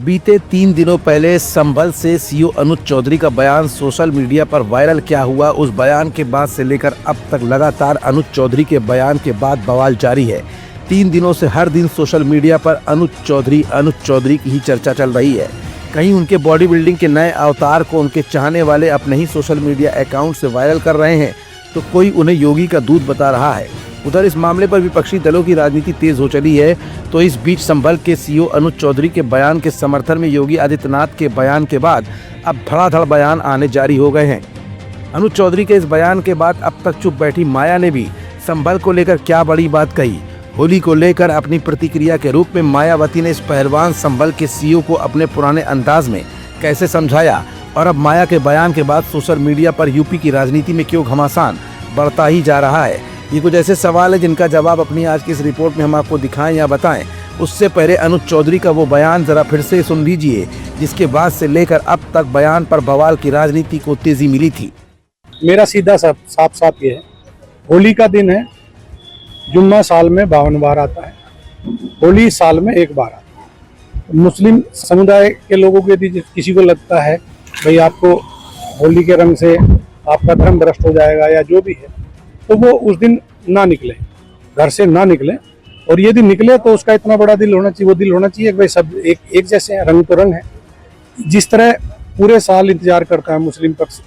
बीते 3 दिनों पहले संभल से सीओ अनुज चौधरी का बयान सोशल मीडिया पर वायरल क्या हुआ, उस बयान के बाद से लेकर अब तक लगातार अनुज चौधरी के बयान के बाद बवाल जारी है। 3 दिनों से हर दिन सोशल मीडिया पर अनुज चौधरी की ही चर्चा चल रही है। कहीं उनके बॉडी बिल्डिंग के नए अवतार को उनके चाहने वाले अपने ही सोशल मीडिया अकाउंट से वायरल कर रहे हैं, तो कोई उन्हें योगी का दूध बता रहा है। उधर इस मामले पर विपक्षी दलों की राजनीति तेज हो चली है। तो इस बीच संभल के सीओ अनुज चौधरी के बयान के समर्थन में योगी आदित्यनाथ के बयान के बाद अब धड़ाधड़ बयान आने जारी हो गए हैं। अनुज चौधरी के इस बयान के बाद अब तक चुप बैठी माया ने भी संभल को लेकर क्या बड़ी बात कही। होली को लेकर अपनी प्रतिक्रिया के रूप में मायावती ने इस पहलवान संभल के सीओ को अपने पुराने अंदाज में कैसे समझाया, और अब माया के बयान के बाद सोशल मीडिया पर यूपी की राजनीति में क्यों घमासान बढ़ता ही जा रहा है। ये कुछ ऐसे सवाल है जिनका जवाब अपनी आज की इस रिपोर्ट में हम आपको दिखाएं या बताएं। उससे पहले अनुज चौधरी का वो बयान जरा फिर से सुन लीजिए, जिसके बाद से लेकर अब तक बयान पर बवाल की राजनीति को तेजी मिली थी। मेरा सीधा साफ ये है, होली का दिन है, जुम्मा साल में 52 बार आता है, होली साल में 1 बार आता है। मुस्लिम समुदाय के लोगों के यदि किसी को लगता है भाई आपको होली के रंग से आपका धर्म भ्रष्ट हो जाएगा या जो भी है, तो वो उस दिन ना निकले, घर से ना निकले। और यदि निकले तो उसका इतना बड़ा दिल होना चाहिए, वो दिल होना चाहिए कि भाई सब एक जैसे हैं, रंग तो रंग है। जिस तरह पूरे साल इंतजार करता है मुस्लिम पक्ष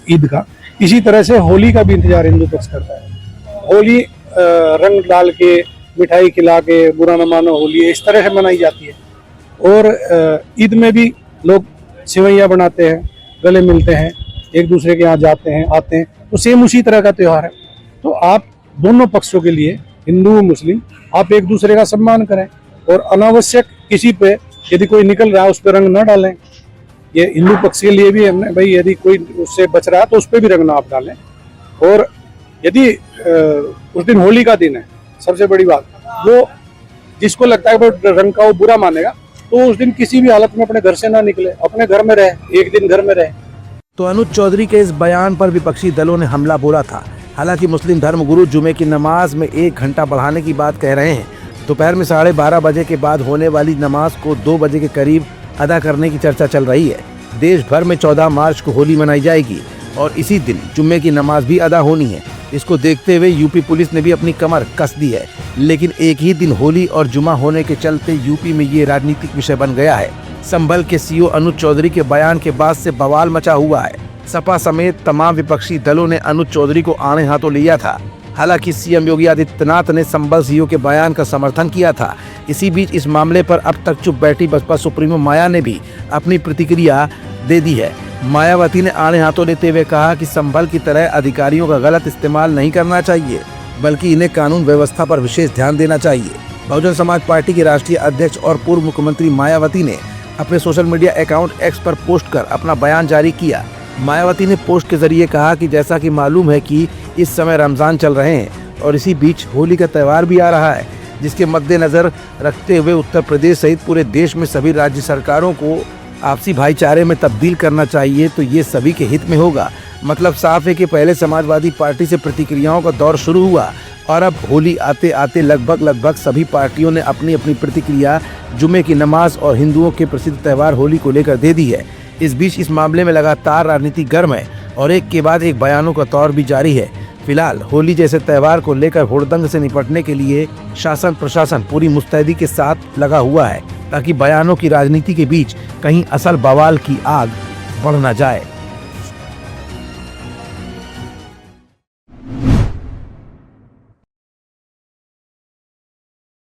ईद का, इसी तरह से होली का भी इंतजार हिंदू पक्ष करता है। होली रंग डाल के, मिठाई खिला के, बुरा न मानो होली, इस तरह से मनाई जाती है। और ईद में भी लोग सेवैयाँ बनाते हैं, गले मिलते हैं, एक दूसरे के यहाँ जाते हैं, आते हैं, तो सेम उसी तरह का त्यौहार है। तो आप दोनों पक्षों के लिए, हिंदू मुस्लिम, आप एक दूसरे का सम्मान करें और अनावश्यक किसी पे यदि कोई निकल रहा है उस पर रंग न डालें। ये हिंदू पक्ष के लिए भी हमने भाई, यदि कोई उससे बच रहा है तो उस पर भी रंग ना आप डालें। और यदि उस दिन होली का दिन है, सबसे बड़ी बात, वो जिसको लगता है कि रंग का वो बुरा मानेगा, तो उस दिन किसी भी हालत में अपने घर से ना निकले, अपने घर में रहे, एक दिन घर में रहे। तो अनुज चौधरी के इस बयान पर विपक्षी दलों ने हमला बोला था। हालांकि मुस्लिम धर्मगुरु जुमे की नमाज में 1 घंटा बढ़ाने की बात कह रहे हैं। दोपहर में 12:30 बजे के बाद होने वाली नमाज को 2 बजे के करीब अदा करने की चर्चा चल रही है। देश भर में 14 मार्च को होली मनाई जाएगी और इसी दिन जुम्मे की नमाज भी अदा होनी है। इसको देखते हुए यूपी पुलिस ने भी अपनी कमर कस दी है। लेकिन एक ही दिन होली और जुमा होने के चलते यूपी में ये राजनीतिक विषय बन गया है। संभल के सीओ अनुज चौधरी के बयान के बाद से बवाल मचा हुआ है। सपा समेत तमाम विपक्षी दलों ने अनुज चौधरी को आड़े हाथों लिया था। हालांकि सीएम योगी आदित्यनाथ ने संभल सीओ के बयान का समर्थन किया था। इसी बीच इस मामले पर अब तक चुप बैठी बसपा सुप्रीमो माया ने भी अपनी प्रतिक्रिया दे दी है। मायावती ने आड़े हाथों लेते हुए कहा कि संभल की तरह अधिकारियों का गलत इस्तेमाल नहीं करना चाहिए, बल्कि इन्हें कानून व्यवस्था पर विशेष ध्यान देना चाहिए। बहुजन समाज पार्टी की राष्ट्रीय अध्यक्ष और पूर्व मुख्यमंत्री मायावती ने अपने सोशल मीडिया अकाउंट एक्स पर पोस्ट कर अपना बयान जारी किया। मायावती ने पोस्ट के जरिए कहा कि जैसा कि मालूम है कि इस समय रमजान चल रहे हैं और इसी बीच होली का त्यौहार भी आ रहा है, जिसके मद्देनजर रखते हुए उत्तर प्रदेश सहित पूरे देश में सभी राज्य सरकारों को आपसी भाईचारे में तब्दील करना चाहिए, तो ये सभी के हित में होगा। मतलब साफ है कि पहले समाजवादी पार्टी से प्रतिक्रियाओं का दौर शुरू हुआ और अब होली आते आते लगभग सभी पार्टियों ने अपनी अपनी प्रतिक्रिया जुमे की नमाज और हिंदुओं के प्रसिद्ध त्यौहार होली को लेकर दे दी है। इस बीच इस मामले में लगातार राजनीति गर्म है और एक के बाद एक बयानों का दौर भी जारी है। फिलहाल होली जैसे त्यौहार को लेकर हुड़दंग से निपटने के लिए शासन प्रशासन पूरी मुस्तैदी के साथ लगा हुआ है, ताकि बयानों की राजनीति के बीच कहीं असल बवाल की आग बढ़ न जाए।